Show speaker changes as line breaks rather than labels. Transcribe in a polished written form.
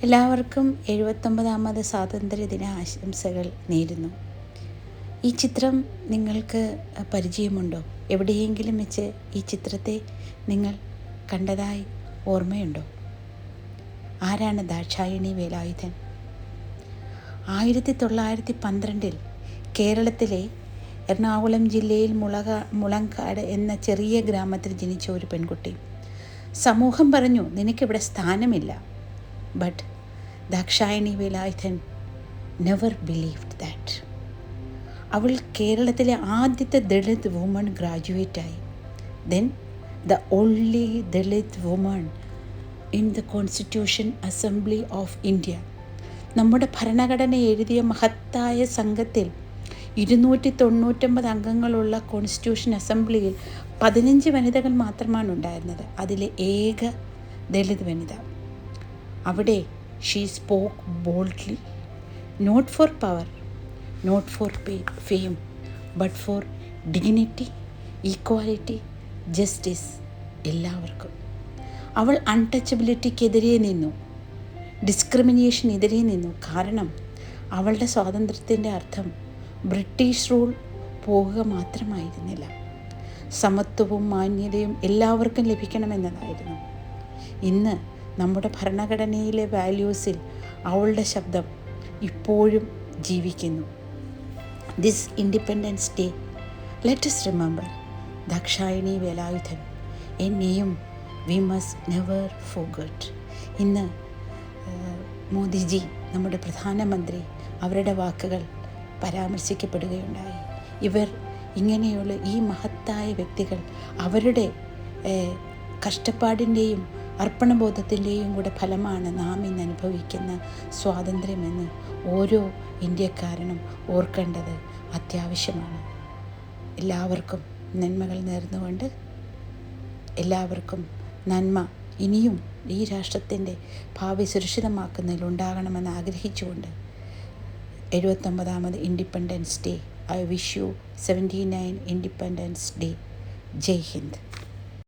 എല്ലാവർക്കും 79ാമത് സ്വാതന്ത്ര്യദിന ആശംസകൾ നേരുന്നു. ഈ ചിത്രം നിങ്ങൾക്ക് പരിചയമുണ്ടോ? എവിടെയെങ്കിലും വെച്ച് ഈ ചിത്രത്തെ നിങ്ങൾ കണ്ടതായി ഓർമ്മയുണ്ടോ? ആരാണ് ദാക്ഷായണി വേലായുധൻ? 1912 കേരളത്തിലെ എറണാകുളം ജില്ലയിൽ മുളങ്കാട് എന്ന ചെറിയ ഗ്രാമത്തിൽ ജനിച്ച ഒരു പെൺകുട്ടി. സമൂഹം പറഞ്ഞു, നിനക്കിവിടെ സ്ഥാനമില്ല. But Dakshayani Velayudhan never believed that. അവൾ കേരളത്തിലെ ആദ്യത്തെ ദളിത് വുമൺ ഗ്രാജുവേറ്റായി. Then the only Dalit woman in the constitution assembly of India. നമ്മുടെ ഭരണഘടന എഴുതിയ മഹത്തായ സംഘത്തിൽ 299 അംഗങ്ങളുള്ള കോൺസ്റ്റിറ്റ്യൂഷൻ അസംബ്ലിയിൽ 15 വനിതകൾ മാത്രമാണ് ഉണ്ടായിരുന്നത്. അതിലെ ഏക ദളിത് വനിത. അവിടെ she spoke boldly, not for power, not for fame, but for dignity, equality, justice, എല്ലാവർക്കും. അവൾ അൺടച്ചബിലിറ്റിക്കെതിരെ നിന്നു, ഡിസ്ക്രിമിനേഷനെതിരെ നിന്നു. കാരണം അവളുടെ സ്വാതന്ത്ര്യത്തിൻ്റെ അർത്ഥം ബ്രിട്ടീഷ് റൂൾ പോകുക മാത്രമായിരുന്നില്ല, സമത്വവും മാന്യതയും എല്ലാവർക്കും ലഭിക്കണമെന്നതായിരുന്നു. ഇന്ന് നമ്മുടെ ഭരണഘടനയിലെ വാല്യൂസിൽ അവളുടെ ശബ്ദം ഇപ്പോഴും ജീവിക്കുന്നു. This independence day let us remember Dakshayani Velayudhan, A name we must never forget. ഇന്ന് മോദിജി, നമ്മുടെ പ്രധാനമന്ത്രി, അവരുടെ വാക്കുകൾ പരാമർശിക്കപ്പെടുകയുണ്ടായി. ഇവർ ഇങ്ങനെയുള്ള ഈ മഹത്തായ വ്യക്തികൾ അവരുടെ കഷ്ടപ്പാടിൻ്റെയും അർപ്പണബോധത്തിൻ്റെയും കൂടെ ഫലമാണ് നാം ഇന്ന് അനുഭവിക്കുന്ന സ്വാതന്ത്ര്യമെന്ന് ഓരോ ഇന്ത്യക്കാരനും ഓർക്കേണ്ടത് അത്യാവശ്യമാണ്. എല്ലാവർക്കും നന്മകൾ നേർന്നുകൊണ്ട്, എല്ലാവർക്കും നന്മ ഇനിയും ഈ രാഷ്ട്രത്തിൻ്റെ ഭാവി സുരക്ഷിതമാക്കുന്നതിൽ ഉണ്ടാകണമെന്ന് ആഗ്രഹിച്ചുകൊണ്ട് 79ാമത് independence day I wish you 79 independence day. Jai Hind.